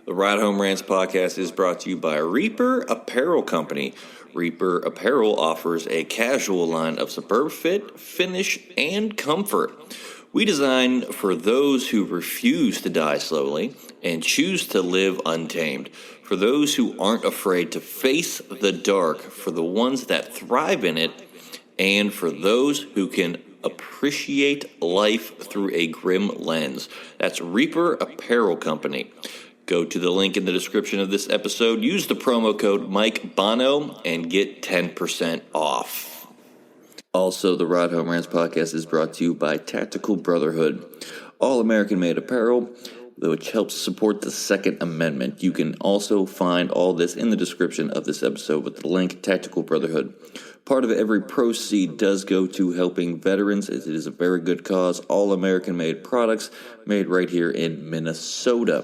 The Ride Home Rants podcast is brought to you by Reaper Apparel Company. Reaper Apparel offers a casual line of superb fit, finish, and comfort. We design for those who refuse to die slowly and choose to live untamed. For those who aren't afraid to face the dark, for the ones that thrive in it, and for those who can appreciate life through a grim lens. That's Reaper Apparel Company. Go to the link in the description of this episode, use the promo code Mike Bono, and get 10% off. Also, the Ride Home Rants podcast is brought to you by Tactical Brotherhood, all American-made apparel, which helps support the Second Amendment. You can also find all this in the description of this episode with the link Tactical Brotherhood. Part of every proceed does go to helping veterans. It is a very good cause. All American-made products made right here in Minnesota.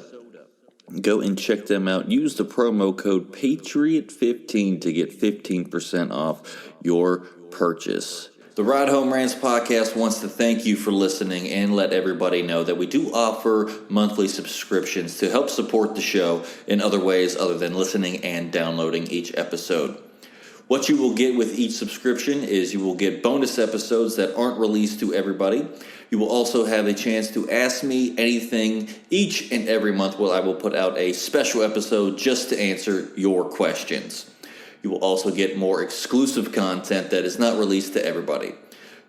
Go and check them out. Use the promo code PATRIOT15 to get 15% off your purchase. The Ride Home Rants podcast wants to thank you for listening and let everybody know that we do offer monthly subscriptions to help support the show in other ways other than listening and downloading each episode. What you will get with each subscription is you will get bonus episodes that aren't released to everybody. You will also have a chance to ask me anything each and every month where I will put out a special episode just to answer your questions. You will also get more exclusive content that is not released to everybody.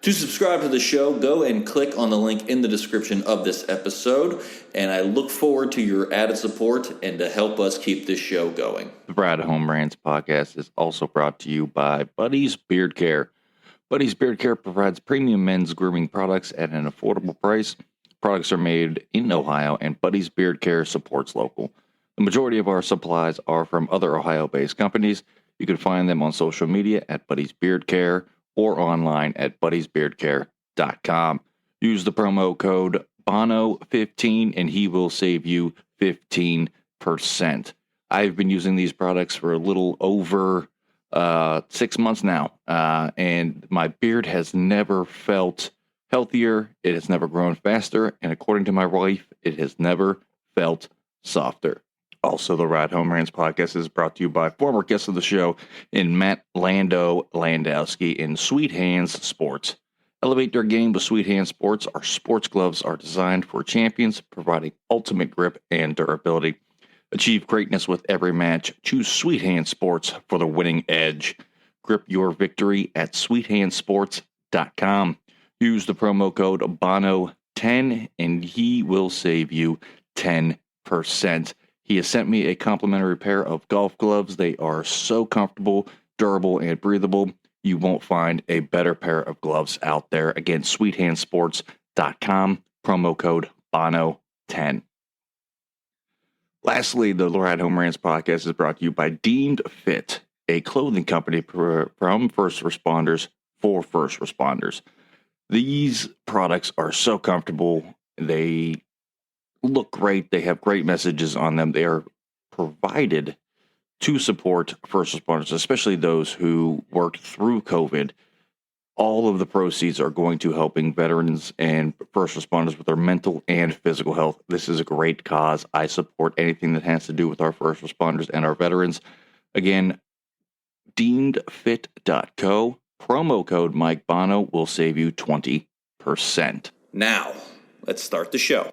To subscribe to the show, go and click on the link in the description of this episode, and I look forward to your added support and to help us keep this show going. The Ride Home Rants podcast is also brought to you by Buddy's Beard Care. Buddy's Beard Care provides premium men's grooming products at an affordable price. Products are made in Ohio, and Buddy's Beard Care supports local. The majority of our supplies are from other Ohio-based companies. You can find them on social media at Buddy's Beard Care or online at buddysbeardcare.com. Use the promo code BONO15 and he will save you 15%. I've been using these products for a little over 6 months now, and my beard has never felt healthier, it has never grown faster, and according to my wife, it has never felt softer. Also, the Ride Home Rants podcast is brought to you by former guest of the show in Matt Landowski in Sweet Hands Sports. Elevate their game with Sweet Hands Sports. Our sports gloves are designed for champions, providing ultimate grip and durability. Achieve greatness with every match. Choose Sweet Hands Sports for the winning edge. Grip your victory at sweethandsports.com. Use the promo code BONO10 and he will save you 10%. He has sent me a complimentary pair of golf gloves. They are so comfortable, durable, and breathable. You won't find a better pair of gloves out there. Again, sweethandsports.com, promo code BONO10. Lastly, the Ride Home Rants podcast is brought to you by Deemed Fit, a clothing company from first responders for first responders. These products are so comfortable. They look great. They have great messages on them. They are provided to support first responders, especially those who worked through COVID. All of the proceeds are going to helping veterans and first responders with their mental and physical health. This is a great cause. I support anything that has to do with our first responders and our veterans. Again, deemedfit.co, promo code Mike Bono will save you 20%. Now, let's start the show.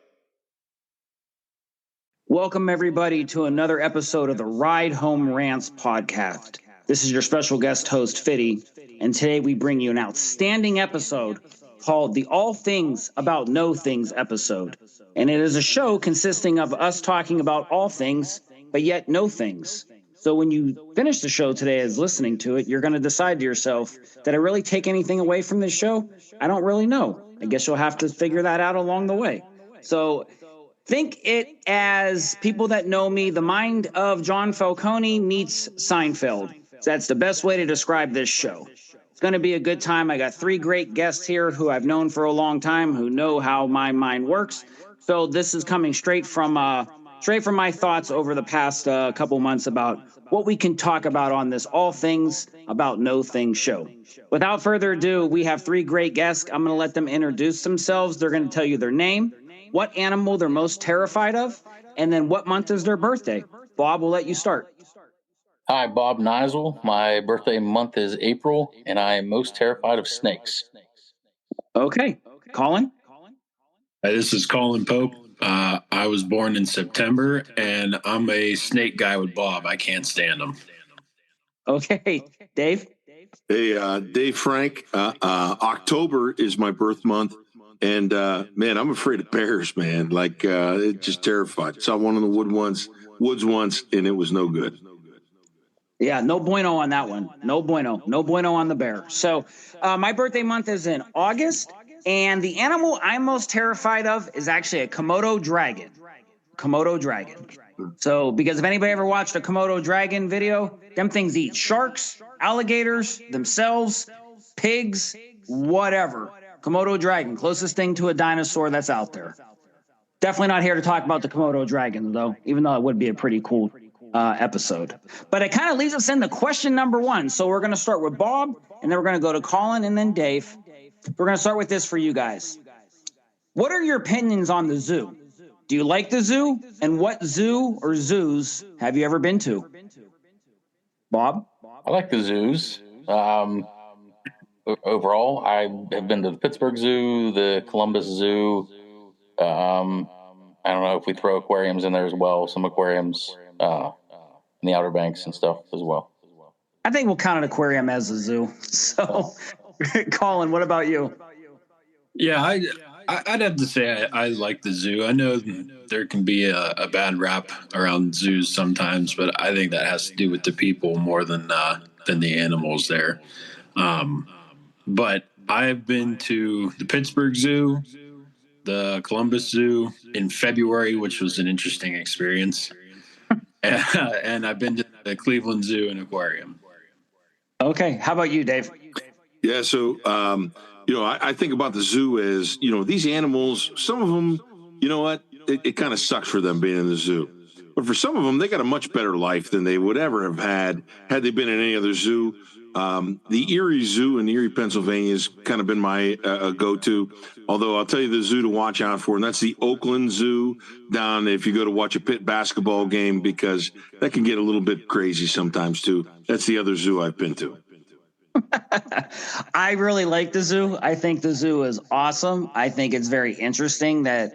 Welcome, everybody, to another episode of the Ride Home Rants podcast. This is your special guest host, Fiddy, and today we bring you an outstanding episode called the All Things About No Things episode. And it is a show consisting of us talking about all things, but yet no things. So when you finish the show today as listening to it, you're going to decide to yourself, did I really take anything away from this show? I don't really know. I guess you'll have to figure that out along the way. So think it as people that know me, the mind of John Falcone meets Seinfeld. So that's the best way to describe this show. It's going to be a good time. I got 3 great guests here who I've known for a long time, who know how my mind works. So this is coming straight from my thoughts over the past couple months about what we can talk about on this All Things About No Things show. Without further ado, we have 3 great guests. I'm going to let them introduce themselves. They're going to tell you their name, what animal they're most terrified of, and then what month is their birthday. Bob, we'll let you start. Hi, Bob Nizel. My birthday month is April, and I am most terrified of snakes. Okay. Collin? This is Collin Pope. I was born in September, and I'm a snake guy with Bob. I can't stand them. Okay. Dave? Hey, Dave Frank. October is my birth month, and man, I'm afraid of bears, man. Like it just terrified. Saw one in the woods once, and it was no good. Yeah, no bueno on that one. No bueno. No bueno on the bear. So my birthday month is in August, and the animal I'm most terrified of is actually a Komodo dragon. Komodo dragon. So, because if anybody ever watched a Komodo dragon video, them things eat sharks, alligators, themselves, pigs, whatever. Komodo dragon, closest thing to a dinosaur that's out there. Definitely not here to talk about the Komodo dragon, though, even though it would be a pretty cool episode. But it kind of leads us into question number 1. So we're going to start with Bob, and then we're going to go to Collin and then Dave. We're going to start with this for you guys. What are your opinions on the zoo? Do you like the zoo? And what zoo or zoos have you ever been to? Bob? I like the zoos. Overall, I have been to the Pittsburgh Zoo, the Columbus Zoo. I don't know if we throw aquariums in there as well, some aquariums in the Outer Banks and stuff as well. I think we'll count an aquarium as a zoo. So, Collin, what about you? Yeah, I'd have to say I like the zoo. I know there can be a bad rap around zoos sometimes, but I think that has to do with the people more than the animals there. But I've been to the Pittsburgh Zoo, the Columbus Zoo in February, which was an interesting experience. And I've been to the Cleveland Zoo and Aquarium. Okay. How about you, Dave? Yeah, so I think about the zoo as these animals. Some of them, you know what? It kind of sucks for them being in the zoo, but for some of them, they got a much better life than they would ever have had they been in any other zoo. The Erie Zoo in Erie, Pennsylvania has kind of been my go-to. Although I'll tell you the zoo to watch out for, and that's the Oakland Zoo down if you go to watch a Pitt basketball game, because that can get a little bit crazy sometimes too. That's the other zoo I've been to. I really like the zoo. I think the zoo is awesome. I think it's very interesting that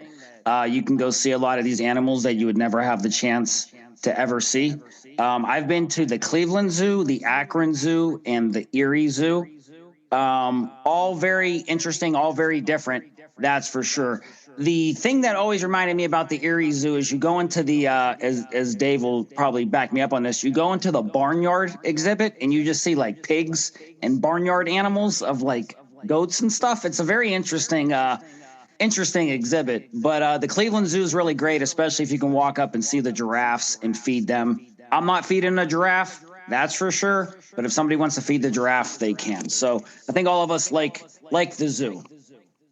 you can go see a lot of these animals that you would never have the chance to ever see. I've been to the Cleveland Zoo, the Akron Zoo, and the Erie Zoo. All very interesting, all very different. That's for sure. The thing that always reminded me about the Erie Zoo is you go into the, as Dave will probably back me up on this, you go into the barnyard exhibit and you just see like pigs and barnyard animals of like goats and stuff. It's a very interesting exhibit. But the Cleveland Zoo is really great, especially if you can walk up and see the giraffes and feed them. I'm not feeding a giraffe, that's for sure. But if somebody wants to feed the giraffe, they can. So I think all of us like the zoo.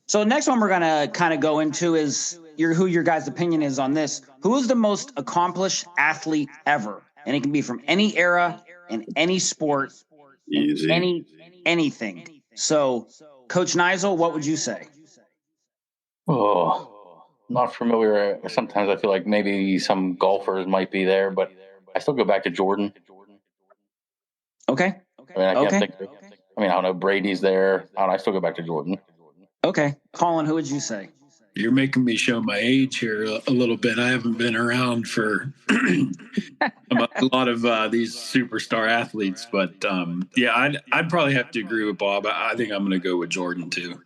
So next one we're going to kind of go into is who your guys' opinion is on this. Who is the most accomplished athlete ever? And it can be from any era and any sport, and anything. So, Coach Nizel, what would you say? Oh, not familiar. Sometimes I feel like maybe some golfers might be there, but I still go back to Jordan. Okay. I mean, I can't think of it. I mean, I don't know. Brady's there. I still go back to Jordan. Okay. Collin, who would you say? You're making me show my age here a little bit. I haven't been around for a lot of these superstar athletes, but yeah, I'd probably have to agree with Bob. I think I'm going to go with Jordan too.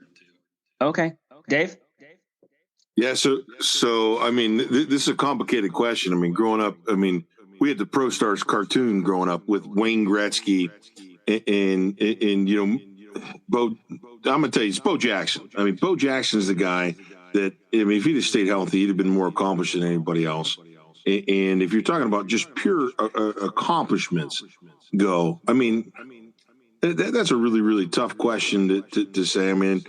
Okay. Dave? Yeah, so I mean, this is a complicated question. I mean, growing up, we had the Pro Stars cartoon growing up with Wayne Gretzky and Bo. I'm gonna tell you, it's Bo Jackson. I mean, Bo Jackson is the guy that, if he'd have stayed healthy, he'd have been more accomplished than anybody else. And if you're talking about just pure accomplishments, I mean, that's a really, really tough question to say. I mean,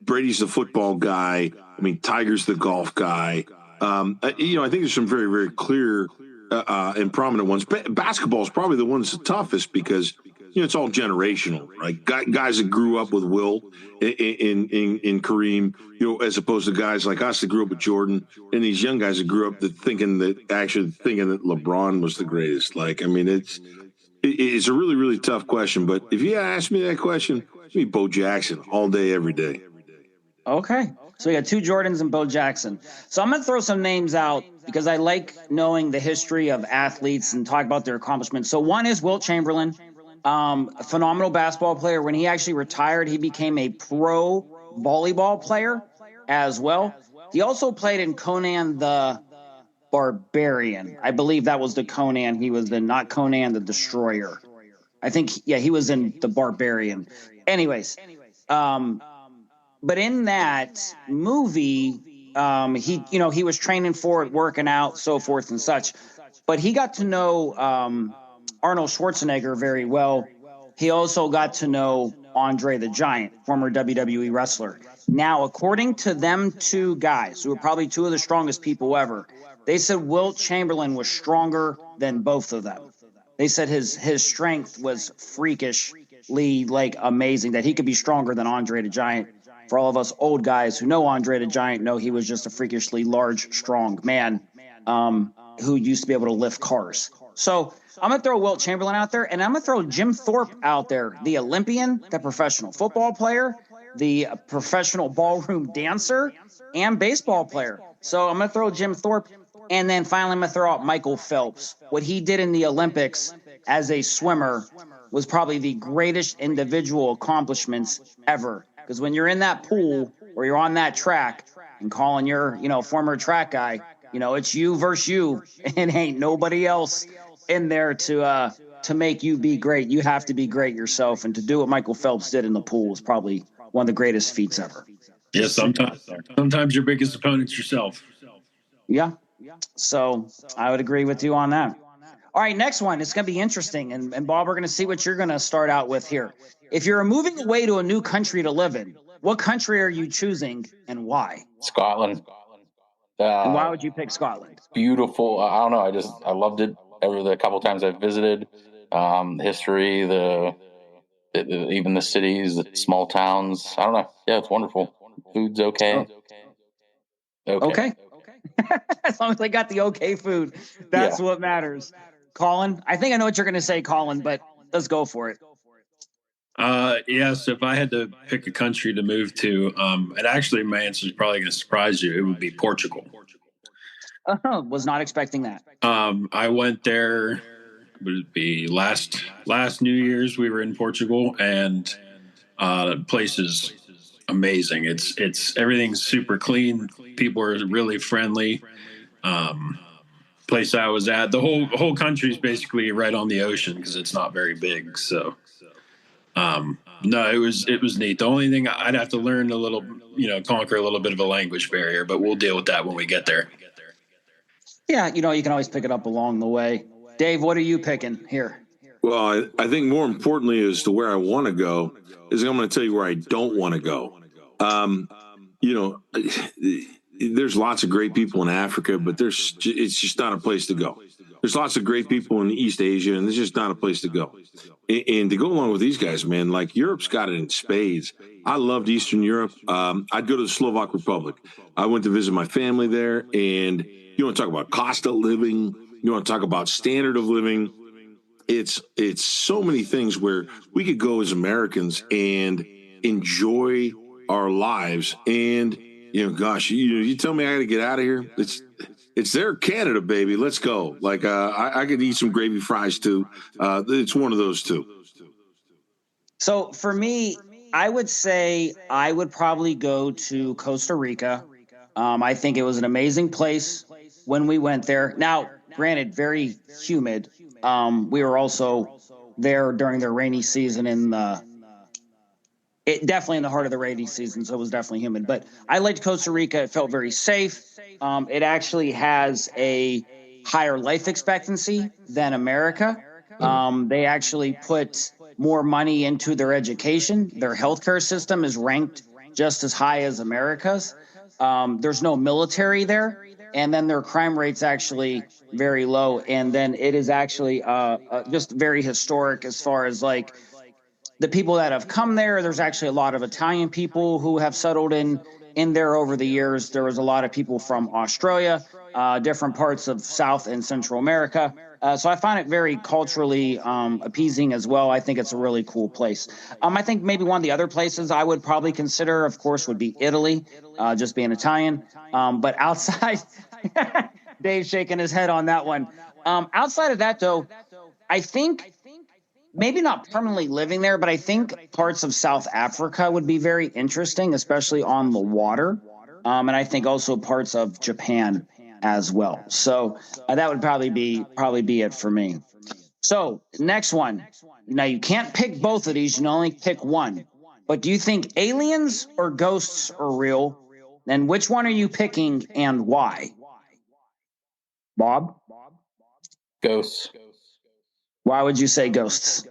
Brady's the football guy. I mean, Tiger's the golf guy. I think there's some very, very clear and prominent ones. Basketball is probably the one that's the toughest because it's all generational, right? Guys that grew up with Will in Kareem, as opposed to guys like us that grew up with Jordan, and these young guys that grew up thinking that LeBron was the greatest. Like, I mean, it's a really, really tough question. But if you ask me that question, it'd be Bo Jackson all day, every day. Okay. So we got 2 Jordans and Bo Jackson. So I'm going to throw some names out because I like knowing the history of athletes and talk about their accomplishments. So one is Wilt Chamberlain, a phenomenal basketball player. When he actually retired, he became a pro volleyball player as well. He also played in Conan the Barbarian. I believe that was the Conan. He was not Conan the Destroyer. I think, he was in the Barbarian. Anyways, but in that movie, he was training for it, working out, so forth and such. But he got to know Arnold Schwarzenegger very well. He also got to know Andre the Giant, former WWE wrestler. Now, according to them 2 guys, who are probably 2 of the strongest people ever, they said Wilt Chamberlain was stronger than both of them. They said his strength was freakishly amazing, that he could be stronger than Andre the Giant. For all of us old guys who know Andre the Giant, know he was just a freakishly large, strong man who used to be able to lift cars. So I'm going to throw Wilt Chamberlain out there, and I'm going to throw Jim Thorpe out there, the Olympian, the professional football player, the professional ballroom dancer, and baseball player. So I'm going to throw Jim Thorpe, and then finally I'm going to throw out Michael Phelps. What he did in the Olympics as a swimmer was probably the greatest individual accomplishments ever. Because when you're in that pool or you're on that track, and Collin, you're, former track guy, it's you versus you, and ain't nobody else in there to make you be great. You have to be great yourself, and to do what Michael Phelps did in the pool is probably one of the greatest feats ever. Yeah, sometimes your biggest opponent's yourself. Yeah. So I would agree with you on that. All right, next one. It's going to be interesting. And Bob, we're going to see what you're going to start out with here. If you're moving away to a new country to live in, what country are you choosing and why? Scotland. And why would you pick Scotland? Beautiful. I don't know. I loved it the couple times I've visited. History, even the cities, the small towns. I don't know. Yeah, it's wonderful. Food's okay. Okay. As long as they got the okay food, that's what matters. Collin, I think I know what you're going to say, Collin, but let's go for it. So if I had to pick a country to move to, and actually my answer is probably going to surprise you, it would be Portugal. Was not expecting that. I went there, would it be last New Year's, we were in Portugal, and the place is amazing. It's everything's super clean. People are really friendly. Place I was at, the whole country is basically right on the ocean because it's not very big. So, no, it was neat. The only thing I'd have to learn a little, conquer a little bit of a language barrier, but we'll deal with that when we get there. Yeah, you can always pick it up along the way. Dave, what are you picking here? Well, I think more importantly as to where I want to go is I'm going to tell you where I don't want to go. There's lots of great people in Africa, but it's just not a place to go. There's lots of great people in East Asia, and it's just not a place to go. And to go along with these guys, man, like Europe's got it in spades. I loved Eastern Europe. I'd go to the Slovak Republic. I went to visit my family there, and you want to talk about cost of living, you want to talk about standard of living. It's so many things where we could go as Americans and enjoy our lives. And you tell me I got to get out of here. It's there, Canada, baby. Let's go. Like I could eat some gravy fries too. It's one of those two. So for me, I would say I would probably go to Costa Rica. I think it was an amazing place when we went there. Now, granted, very humid. We were also there during the rainy season definitely in the heart of the rainy season, so it was definitely humid. But I liked Costa Rica. It felt very safe. It actually has a higher life expectancy than America. They actually put more money into their education. Their healthcare system is ranked just as high as America's. There's no military there. and then their crime rate's actually very low. And then it is actually just very historic as far as like the people that have come there. There's actually a lot of Italian people who have settled in there over the years. There was a lot of people from Australia, different parts of South and Central America. So I find it very culturally appeasing as well. I think it's a really cool place. I think maybe one of the other places I would probably consider, of course, would be Italy, just being Italian. But outside, Dave's shaking his head on that one. Outside of that, though, I think maybe not permanently living there, but I think parts of South Africa would be very interesting, especially on the water. And I think also parts of Japan as well. So that would probably be it for me. So next one. Now you can't pick both of these. You can only pick one. But do you think aliens or ghosts are real? And which one are you picking and why? Bob? Ghosts. Why would you say ghosts?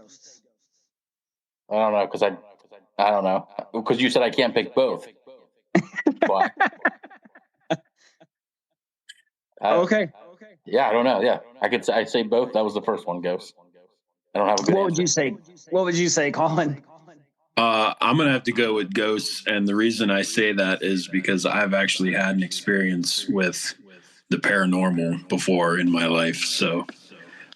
I don't know, because I don't know, because you said I can't pick both. Why? Okay. Yeah, I don't know. Yeah, I say both. That was the first one, ghosts. I don't have a good What answer. would you say, Collin? I'm gonna have to go with ghosts, and the reason I say that is because I've actually had an experience with the paranormal before in my life. So,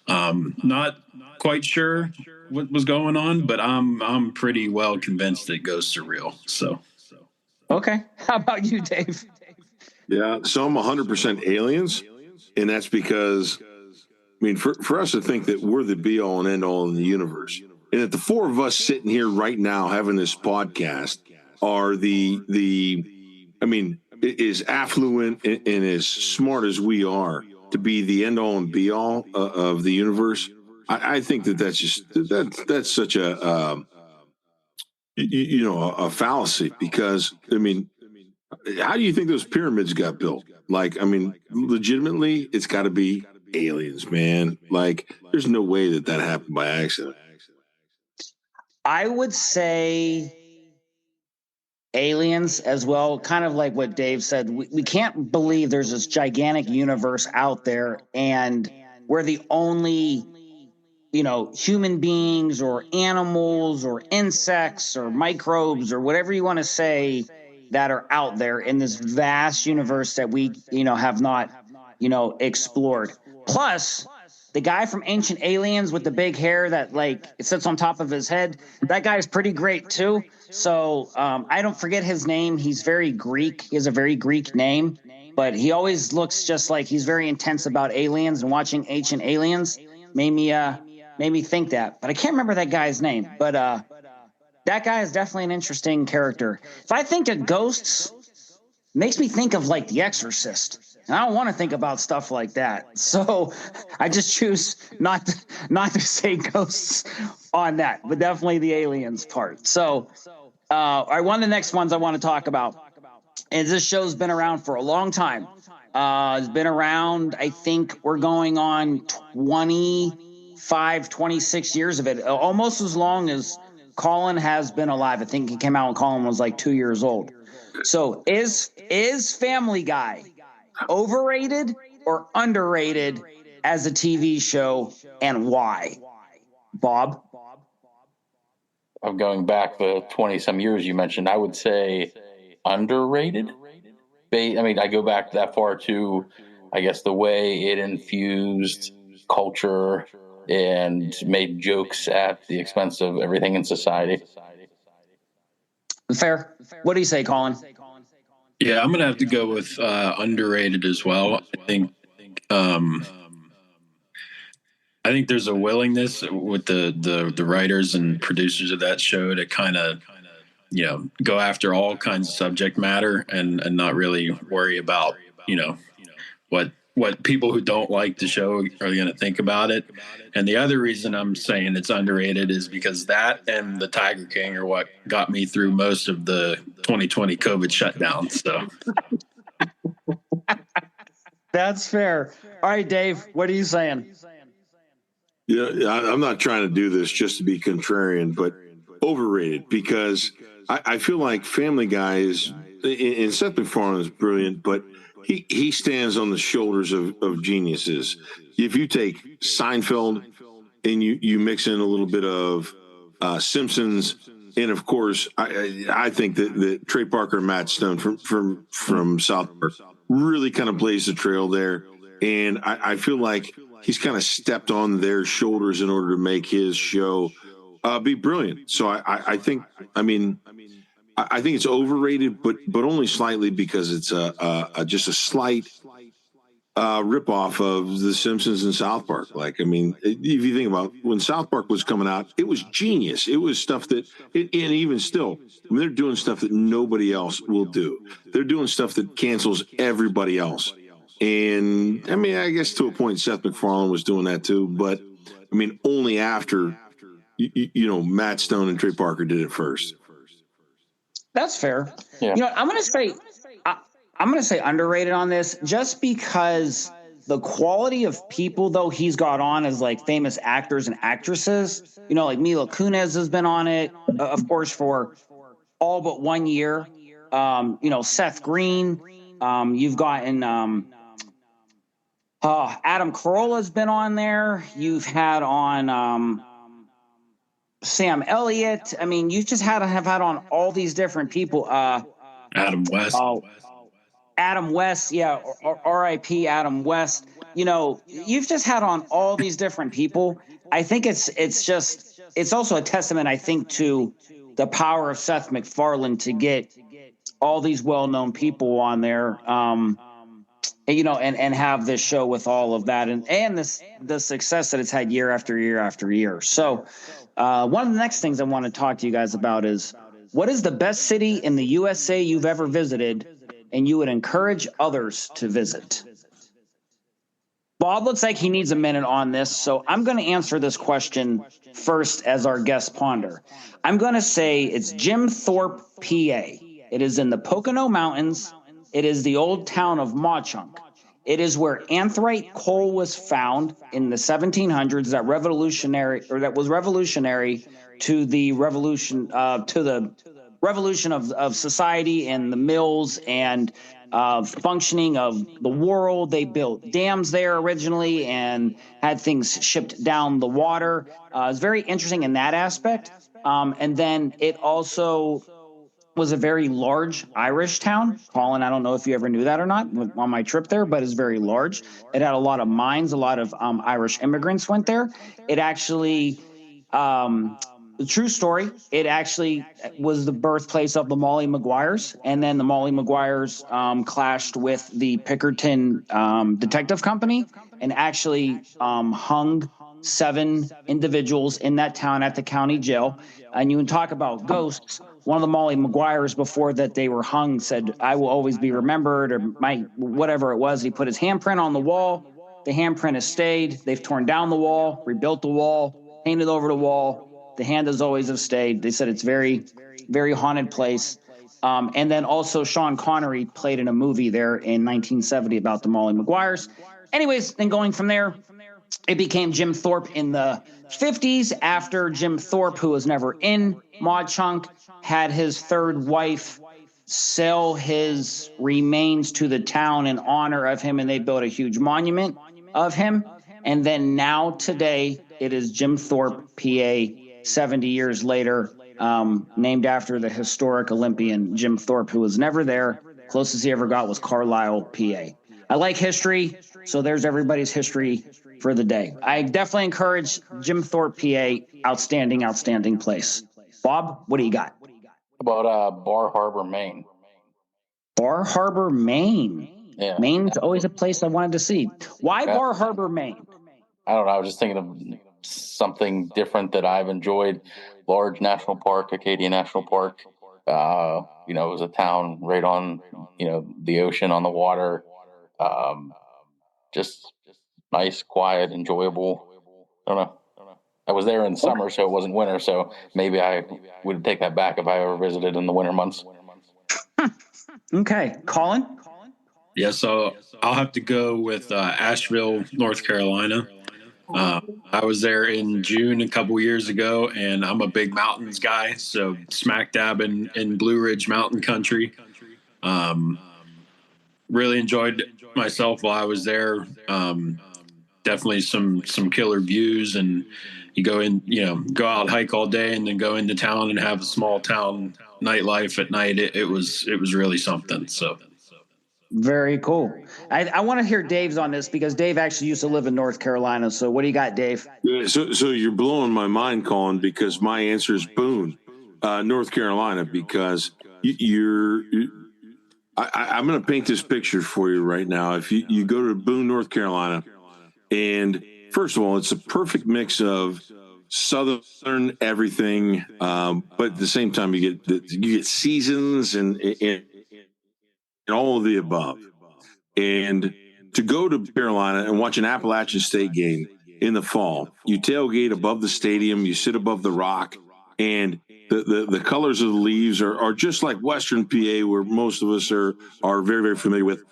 not quite sure what was going on, but I'm pretty well convinced that ghosts are real. So, Okay. How about you, Dave? Yeah, so I'm 100% aliens, and that's because, I mean, for us to think that we're the be all and end all in the universe, and that the four of us sitting here right now having this podcast are I mean, as affluent and as smart as we are to be the end all and be all of the universe. I think that's such a a fallacy, because I mean, how do you think those pyramids got built? Like, I mean, legitimately, it's got to be aliens, man. Like, there's no way that happened by accident. I would say aliens as well, kind of like what Dave said. We can't believe there's this gigantic universe out there, and we're the only, human beings or animals or insects or microbes or whatever you want to say that are out there in this vast universe that we, have not, explored. Plus, the guy from Ancient Aliens with the big hair that like it sits on top of his head, that guy's pretty great too. So I don't forget his name. He's very Greek. He has a very Greek name, but he always looks just like he's very intense about aliens, and watching Ancient Aliens made me think that. But I can't remember that guy's name. But that guy is definitely an interesting character. If I think of ghosts, it makes me think of like The Exorcist. And I don't want to think about stuff like that. So I just choose not to say ghosts on that, but definitely the aliens part. So one of the next ones I want to talk about is this show's been around for a long time. It's been around, I think we're going on 26 years of it, almost as long as Collin has been alive. I think he came out when Collin was like 2 years old. So is Family Guy overrated or underrated as a TV show, and why? Bob? I'm going back the 20-some years you mentioned. I would say underrated. I mean, I go back that far to, I guess, the way it infused culture and made jokes at the expense of everything in society. Fair. What do you say, Collin? yeah, I'm gonna have to go with underrated as well. I think there's a willingness with the writers and producers of that show to kind of go after all kinds of subject matter and not really worry about what people who don't like the show are going to think about it. And the other reason I'm saying it's underrated is because that and the Tiger King are what got me through most of the 2020 COVID shutdown. So That's fair. All right, Dave, what are you saying? Yeah, I'm not trying to do this just to be contrarian, but overrated, because I feel like Family Guy is, in set form, is brilliant, but he stands on the shoulders of geniuses. If you take Seinfeld and you mix in a little bit of Simpsons, and of course, I think that Trey Parker and Matt Stone from South Park really kind of blazed the trail there, and I feel like he's kind of stepped on their shoulders in order to make his show be brilliant. So I think, I mean, I think it's overrated, but only slightly, because it's just a slight ripoff of The Simpsons and South Park. Like, I mean, if you think about when South Park was coming out, it was genius. It was stuff that, and even still, I mean, they're doing stuff that nobody else will do. They're doing stuff that cancels everybody else. And I mean, I guess to a point, Seth MacFarlane was doing that too. But I mean, only after, Matt Stone and Trey Parker did it first. That's fair. Yeah. I'm going to say underrated on this, just because the quality of people, though, he's got on as like famous actors and actresses, like Mila Kunis has been on it, of course, for all but 1 year. Seth Green, you've gotten Adam Carolla's been on there. You've had on Sam Elliott. I mean, you just have had on all these different people. Adam West. Adam West, yeah, R.I.P. Adam West. You've just had on all these different people. I think it's also a testament, I think, to the power of Seth MacFarlane to get all these well-known people on there, and have this show with all of that, and the success that it's had year after year after year. So one of the next things I want to talk to you guys about is, what is the best city in the USA you've ever visited and you would encourage others to visit? Bob looks like he needs a minute on this, so I'm going to answer this question first as our guest ponder. I'm going to say it's Jim Thorpe, PA. It is in the Pocono Mountains. It is the old town of Mauchunk. It is where anthrite coal was found in the 1700s. That was revolutionary to the revolution of society and the mills and functioning of the world. They built dams there originally and had things shipped down the water. It's very interesting in that aspect. And then it also was a very large Irish town. Collin, I don't know if you ever knew that or not on my trip there, but it's very large. It had a lot of mines. A lot of Irish immigrants went there. It actually, the true story, it actually was the birthplace of the Molly Maguires. And then the Molly Maguires clashed with the Pinkerton Detective Company and actually hung 7 individuals in that town at the county jail. And you can talk about ghosts. One of the Molly Maguires, before that they were hung, said, "I will always be remembered," or whatever it was. He put his handprint on the wall. The handprint has stayed. They've torn down the wall, rebuilt the wall, painted over the wall. The hand has always have stayed. They said it's very, very haunted place. And then also Sean Connery played in a movie there in 1970 about the Molly Maguires. Anyways, then going from there, it became Jim Thorpe in the 50s after Jim Thorpe, who was never in Mauchunk, had his third wife sell his remains to the town in honor of him, and they built a huge monument of him. And then now today, it is Jim Thorpe, PA, 70 years later, named after the historic Olympian Jim Thorpe, who was never there. Closest he ever got was Carlisle, PA. I like history, so there's everybody's history for the day. I definitely encourage Jim Thorpe, PA. Outstanding place. Bob, what do you got? About Bar Harbor, Maine. Bar Harbor, Maine. Yeah. Maine's always a place I wanted to see. Why Bar Harbor, Maine? I don't know. I was just thinking of something different that I've enjoyed. Large national park, Acadia National Park. It was a town right on, the ocean, on the water. Just nice, quiet, enjoyable. I don't know. I was there in the summer, so it wasn't winter. So maybe I would take that back if I ever visited in the winter months. Okay, Collin? Yeah, so I'll have to go with Asheville, North Carolina. I was there in June a couple years ago, and I'm a big mountains guy, so smack dab in Blue Ridge Mountain Country. really enjoyed myself while I was there. Definitely some killer views, and you go out, hike all day, and then go into town and have a small town nightlife at night. It was really something. So Very cool. I want to hear Dave's on this because Dave actually used to live in North Carolina. So what do you got, Dave? Yeah, so you're blowing my mind, Colin, because my answer is Boone, North Carolina, because I'm going to paint this picture for you right now. If you go to Boone, North Carolina, and first of all, it's a perfect mix of Southern everything, but at the same time, you get seasons and all of the above. And to go to Carolina and watch an Appalachian State game in the fall, you tailgate above the stadium, you sit above the rock, and the colors of the leaves are just like Western PA, where most of us are very, very familiar with.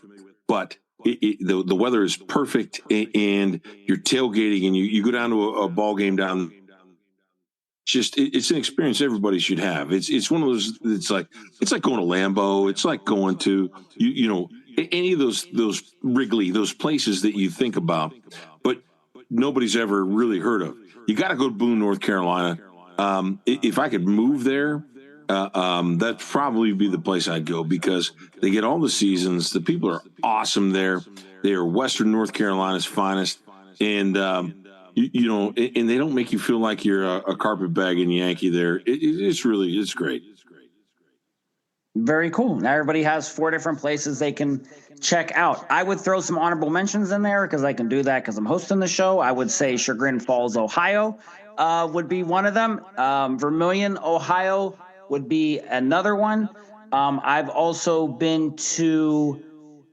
But the weather is perfect, and you're tailgating, and you go down to a ball game down. It's an experience everybody should have. It's one of those. It's like going to Lambeau. It's like going to any of those Wrigley, those places that you think about, but nobody's ever really heard of. You got to go to Boone, North Carolina. If I could move there, that'd probably be the place I'd go, because they get all the seasons. The people are awesome there. They are Western North Carolina's finest, and and they don't make you feel like you're a carpetbagging Yankee there. It's great. Very cool. Now everybody has 4 different places they can check out. I would throw some honorable mentions in there because I can do that because I'm hosting the show. I would say Chagrin Falls, Ohio would be one of them. Vermilion, Ohio would be another one. I've also been to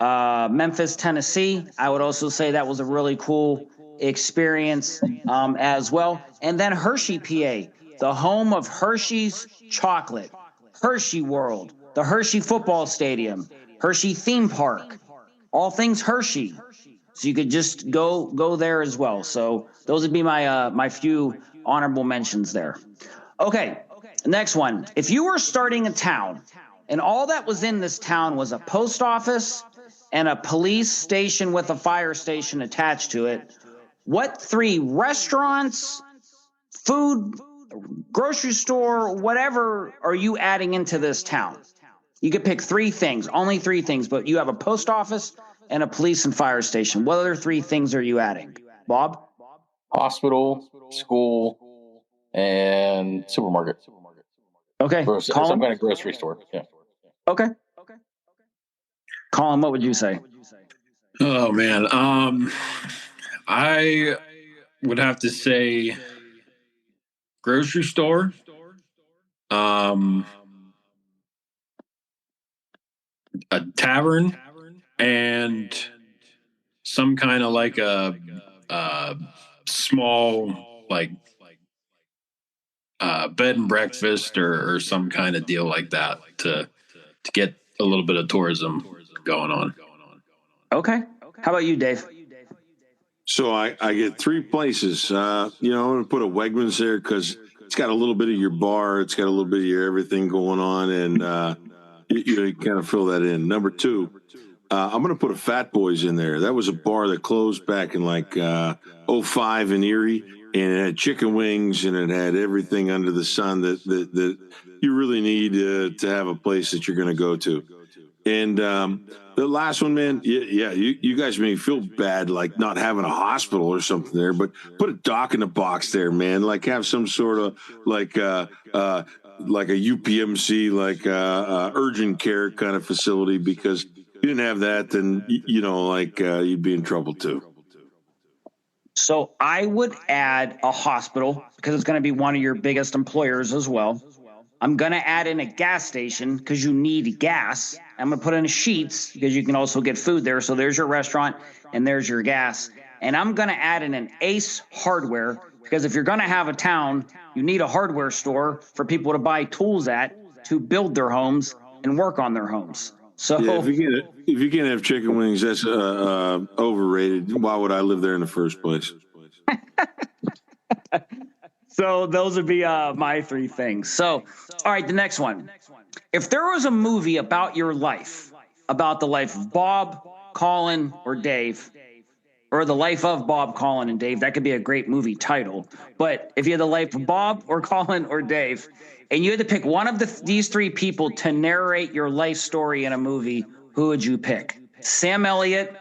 Memphis, Tennessee. I would also say that was a really cool experience as well. And then Hershey, PA, the home of Hershey's chocolate, Hershey World, the Hershey football stadium, Hershey theme park, all things Hershey. So you could just go there as well. So those would be my few honorable mentions there. Okay, next one. If you were starting a town and all that was in this town was a post office and a police station with a fire station attached to it, what 3 restaurants, food, grocery store, whatever are you adding into this town? You could pick 3 things, only 3 things, but you have a post office and a police and fire station. What other 3 things are you adding? Bob? Hospital, school, and supermarket. Okay. Some kind of grocery store. Yeah. Okay. Collin, what would you say? Oh man, I would have to say grocery store, a tavern, and some kind of like a small bed and breakfast or some kind of deal like that to get a little bit of tourism going on. Okay. How about you, Dave? So I get 3 places. I'm going to put a Wegmans there because it's got a little bit of your bar, it's got a little bit of your everything going on, and you kind of fill that in. Number 2, I'm going to put a Fat Boys in there. That was a bar that closed back in like 05 in Erie, and it had chicken wings and it had everything under the sun that you really need to have a place that you're going to go to. And the last one, man, you guys make me feel bad, like not having a hospital or something there, but put a dock in the box there, man. Like have some sort of like a UPMC, like urgent care kind of facility, because if you didn't have that, then you'd be in trouble too. So I would add a hospital because it's going to be one of your biggest employers as well. I'm going to add in a gas station because you need gas. I'm going to put in a Sheetz because you can also get food there. So there's your restaurant and there's your gas. And I'm going to add in an Ace Hardware because if you're going to have a town, you need a hardware store for people to buy tools at to build their homes and work on their homes. So yeah, if you can't have chicken wings, that's overrated. Why would I live there in the first place? So those would be my 3 things. So, all right, the next one. If there was a movie about your life, about the life of Bob, Collin, or Dave, or the life of Bob, Collin, and Dave. That could be a great movie title. But if you had the life of Bob or Collin or Dave, and you had to pick one of these three people to narrate your life story in a movie, who would you pick? Sam Elliott,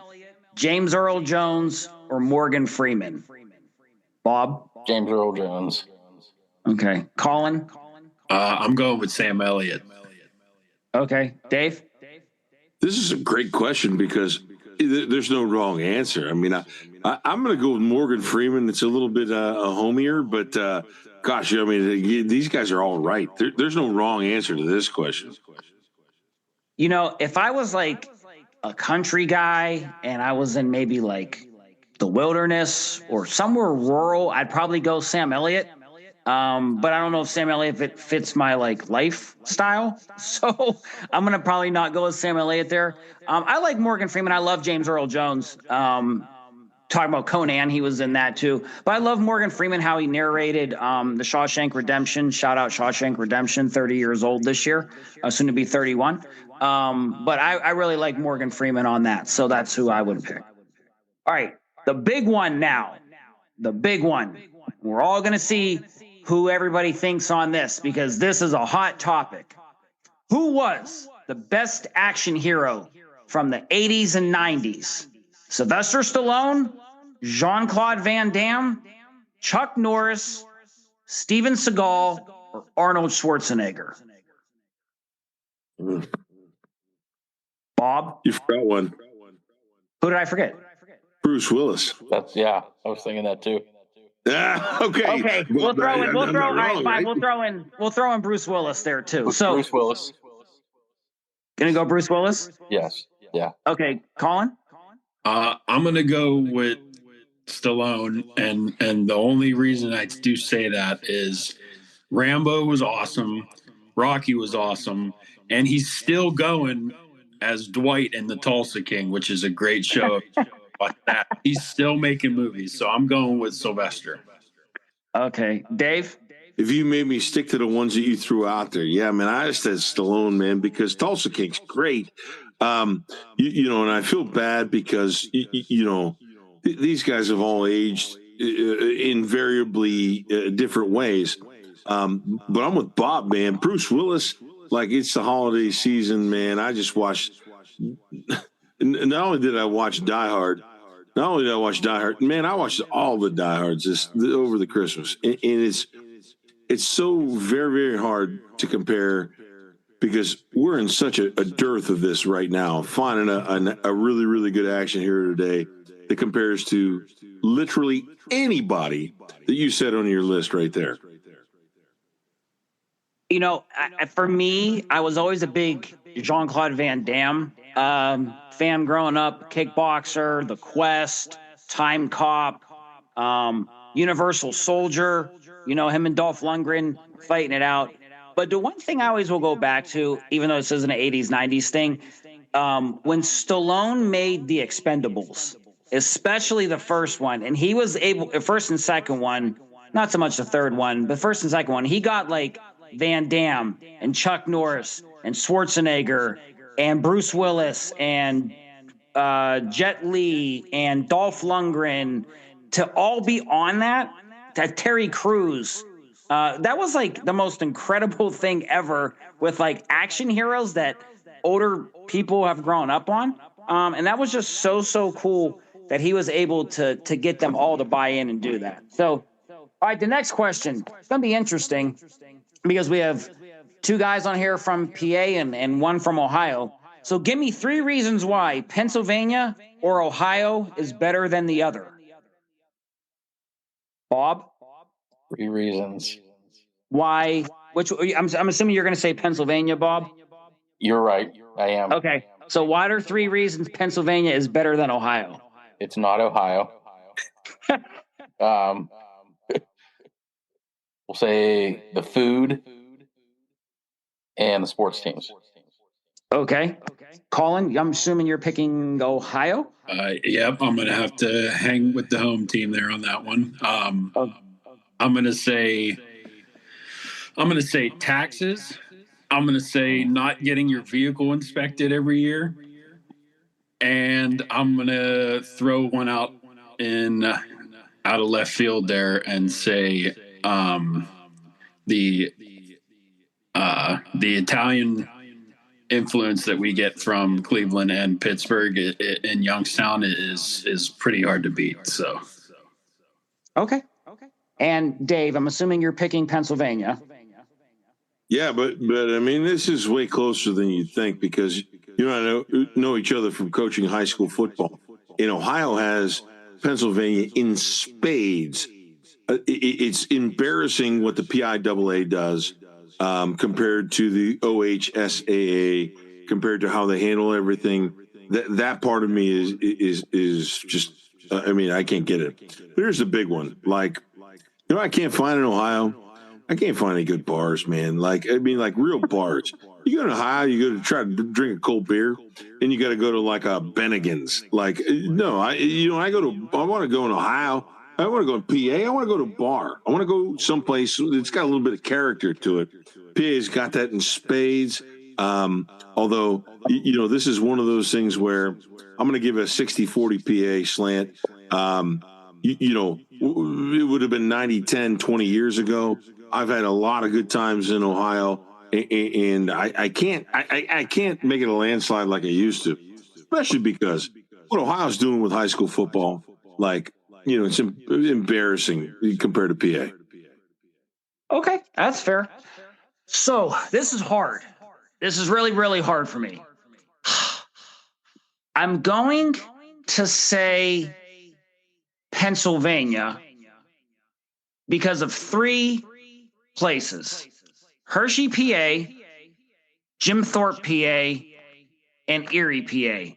James Earl Jones, or Morgan Freeman? Bob? James Earl Jones. Okay. Collin? I'm going with Sam Elliott. Okay. Dave? This is a great question because there's no wrong answer. I mean, I'm going to go with Morgan Freeman. It's a little bit a homier, but gosh, I mean, these guys are all right. There's no wrong answer to this question. You know, if I was like a country guy and I was in maybe like the wilderness or somewhere rural, I'd probably go Sam Elliott. But I don't know if Sam Elliott fits my like lifestyle. So I'm going to probably not go with Sam Elliott there. I like Morgan Freeman. I love James Earl Jones. Talking about Conan, he was in that too. But I love Morgan Freeman, how he narrated the Shawshank Redemption. Shout out Shawshank Redemption, 30 years old this year, soon to be 31. But I really like Morgan Freeman on that. So that's who I would pick. All right, the big one now. The big one. We're all going to see who everybody thinks on this because this is a hot topic. Who was the best action hero from the 80s and 90s? Sylvester Stallone, Jean-Claude Van Damme, Chuck Norris, Steven Seagal, or Arnold Schwarzenegger? Bob? You forgot one. Who did I forget? Bruce Willis. I was thinking that too. Okay. Okay, we'll throw in Bruce Willis there too. So Bruce Willis. Gonna go Bruce Willis? Yes. Yeah. Okay, Collin? I'm going to go with Stallone, and the only reason I do say that is Rambo was awesome, Rocky was awesome, and he's still going as Dwight in The Tulsa King, which is a great show. Like that, he's still making movies, so I'm going with Sylvester. Okay, Dave? If you made me stick to the ones that you threw out there, yeah, man, I just said Stallone, man, because Tulsa King's great. You know, and I feel bad because, you know, these guys have all aged invariably different ways. But I'm with Bob, man. Bruce Willis, like it's the holiday season, man. I just watched, not only did I watch Die Hard, man, I watched all the Die Hards over the Christmas. And it's so very, very hard to compare because we're in such a dearth of this right now. Finding a really, really good action hero today that compares to literally anybody that you said on your list right there. You know, for me, I was always a big Jean-Claude Van Damme fan growing up. Kickboxer, The Quest, Time Cop, Universal Soldier. You know, him and Dolph Lundgren fighting it out. But the one thing I always will go back to, even though this isn't an 80s, 90s thing, when Stallone made The Expendables, especially the first one, and he was able, first and second one, not so much the third one, but first and second one, he got like Van Damme and Chuck Norris and Schwarzenegger and Bruce Willis and Jet Li and Dolph Lundgren to all be on that Terry Crews. That was like the most incredible thing ever with like action heroes that older people have grown up on. And that was just so cool that he was able to get them all to buy in and do that. So, all right, the next question, it's going to be interesting because we have two guys on here from PA and one from Ohio. So give me 3 reasons why Pennsylvania or Ohio is better than the other. Bob? 3 reasons. Why? Which I'm assuming you're going to say Pennsylvania, Bob? You're right. I am. Okay. So what are 3 reasons Pennsylvania is better than Ohio? It's not Ohio. We'll say the food and the sports teams. Okay. Collin, I'm assuming you're picking Ohio? Yep, I'm going to have to hang with the home team there on that one. I'm going to say taxes. I'm going to say not getting your vehicle inspected every year. And I'm going to throw one out of left field there and say the Italian influence that we get from Cleveland and Pittsburgh in Youngstown is pretty hard to beat. So, okay. And Dave, I'm assuming you're picking Pennsylvania. Yeah, but I mean, this is way closer than you'd think because you know each other from coaching high school football. And Ohio has Pennsylvania in spades. It's embarrassing what the PIAA does compared to the OHSAA, compared to how they handle everything. That part of me is just. I mean, I can't get it. But here's the big one. Like, I can't find in Ohio. I can't find any good bars, man. Like real bars. You go to Ohio, you go to try to drink a cold beer, and you got to go to like a Bennigan's. Like, no, I want to go in Ohio. I want to go in PA. I want to go to a bar. I want to go someplace that's got a little bit of character to it. PA's got that in spades. Although, this is one of those things where I'm going to give a 60-40 PA slant. It would have been 90-10 20 years ago. I've had a lot of good times in Ohio, and I can't make it a landslide like I used to, especially because what Ohio's doing with high school football, like, it's embarrassing compared to PA. Okay, that's fair. So this is hard. This is really, really hard for me. I'm going to say Pennsylvania because of three places: Hershey, PA, Jim Thorpe, PA, and Erie, PA.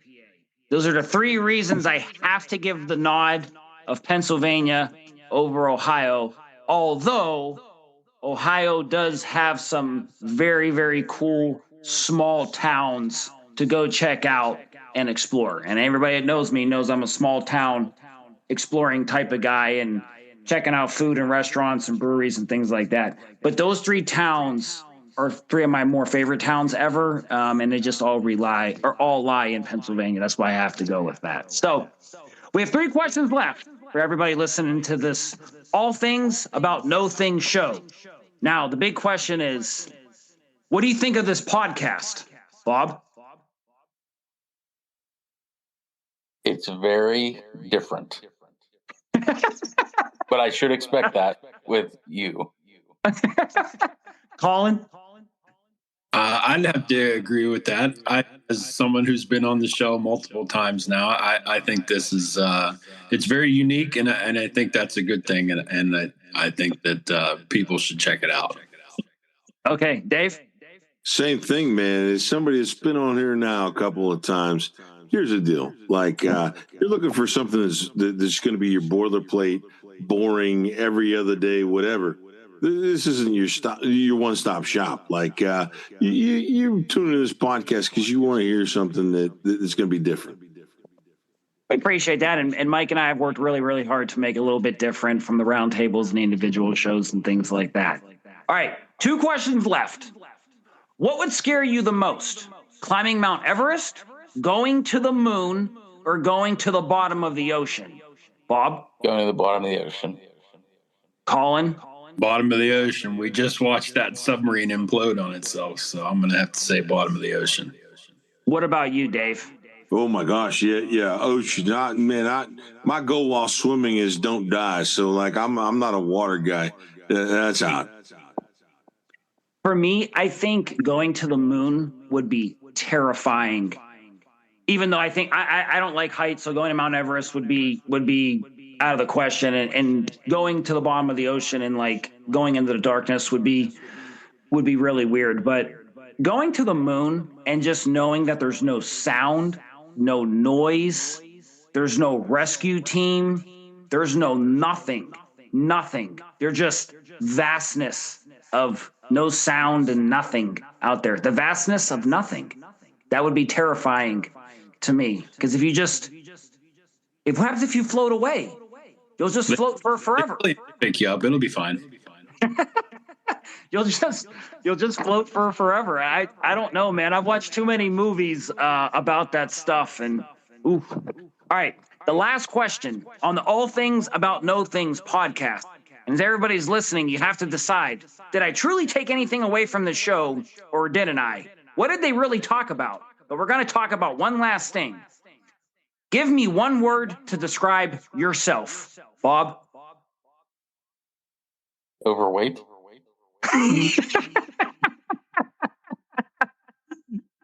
Those are the three reasons I have to give the nod of Pennsylvania over Ohio, although Ohio does have some very, very cool small towns to go check out and explore. And everybody that knows me knows I'm a small town exploring type of guy and checking out food and restaurants and breweries and things like that. But those three towns are three of my more favorite towns ever, and they just all lie in Pennsylvania. That's why I have to go with that. So we have three questions left for everybody listening to this All Things About No Things show. Now, the big question is, what do you think of this podcast, Bob? It's very different. But I should expect that with you. Collin? I'd have to agree with that. As someone who's been on the show multiple times now, I think this is it's very unique, and I think that's a good thing, and I think that people should check it out. Okay, Dave? Same thing, man. As somebody that's been on here now a couple of times, here's the deal. Like, you're looking for something that's going to be your boilerplate, boring, every other day, whatever. This isn't your one-stop shop. Like, you tune into this podcast because you want to hear something that's going to be different. We appreciate that. And Mike and I have worked really, really hard to make it a little bit different from the roundtables and the individual shows and things like that. All right, 2 questions left. What would scare you the most? Climbing Mount Everest, going to the moon, or going to the bottom of the ocean? Bob? Going to the bottom of the ocean. Collin? Bottom of the ocean. We just watched that submarine implode on itself, so I'm going to have to say bottom of the ocean. What about you, Dave? Oh my gosh, yeah, ocean. My goal while swimming is don't die. So like, I'm not a water guy. That's out. For me, I think going to the moon would be terrifying. Even though I think I don't like heights, so going to Mount Everest would be out of the question. And going to the bottom of the ocean and like going into the darkness would be really weird. But going to the moon and just knowing that there's no sound, no noise, there's no rescue team, there's no nothing. They're just vastness of no sound and nothing out there. The vastness of nothing. That would be terrifying to me. Because what happens if you float away? You'll just float for forever. Pick you up. It'll be fine. You'll just float for forever. I don't know, man. I've watched too many movies about that stuff, and Oof. All right. The last question on the All Things About No Things podcast. And as everybody's listening, you have to decide, did I truly take anything away from the show or didn't I? What did they really talk about? But we're going to talk about one last thing. Give me one word to describe yourself. Bob? Overweight.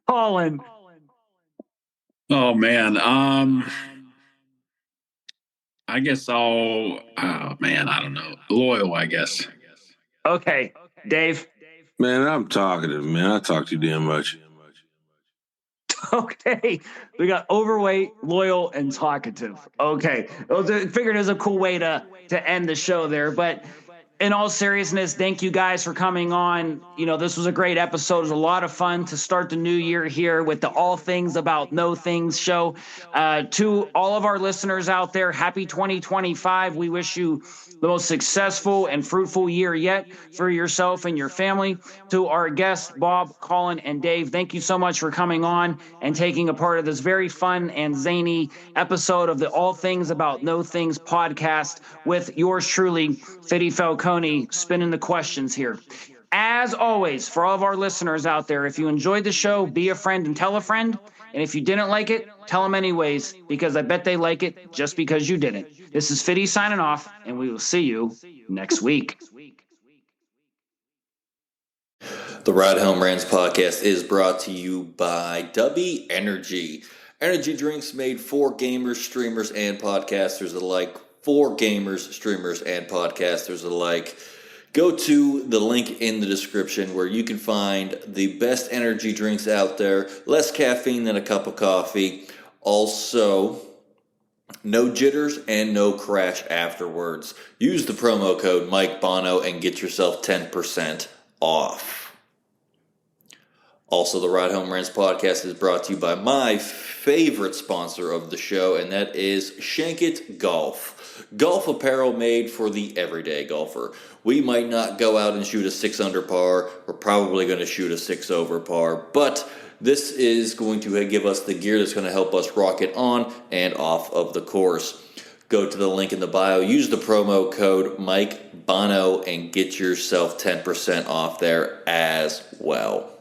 Collin? Oh man. I guess oh man, I don't know. Loyal, I guess. Okay. Dave? Man, I'm talkative, man. I talk too damn much. Okay. We got overweight, loyal, and talkative. Okay. Well, I figured it was a cool way to end the show there. But in all seriousness, thank you guys for coming on. You know, this was a great episode. It was a lot of fun to start the new year here with the All Things About No Things show. To all of our listeners out there, happy 2025. We wish you the most successful and fruitful year yet for yourself and your family. To our guests, Bob, Collin, and Dave, thank you so much for coming on and taking a part of this very fun and zany episode of the All Things About No Things podcast with yours truly, Fiddy Falcone, spinning the questions here. As always, for all of our listeners out there, if you enjoyed the show, be a friend and tell a friend. And if you didn't like it, tell them anyways, because I bet they like it just because you didn't. This is Fiddy signing off, and we will see you next week. The Ride Home Rants podcast is brought to you by W Energy. Energy drinks made for gamers, streamers, and podcasters alike. For gamers, streamers, and podcasters alike. Go to the link in the description where you can find the best energy drinks out there. Less caffeine than a cup of coffee. Also, no jitters and no crash afterwards. Use the promo code Mike Bono and get yourself 10% off. Also, the Ride Home Rants podcast is brought to you by my favorite sponsor of the show, and that is Shankit Golf. Golf apparel made for the everyday golfer. We might not go out and shoot a 6 under par. We're probably going to shoot a 6 over par, but this is going to give us the gear that's going to help us rocket on and off of the course. Go to the link in the bio, use the promo code Mike Bono, and get yourself 10% off there as well.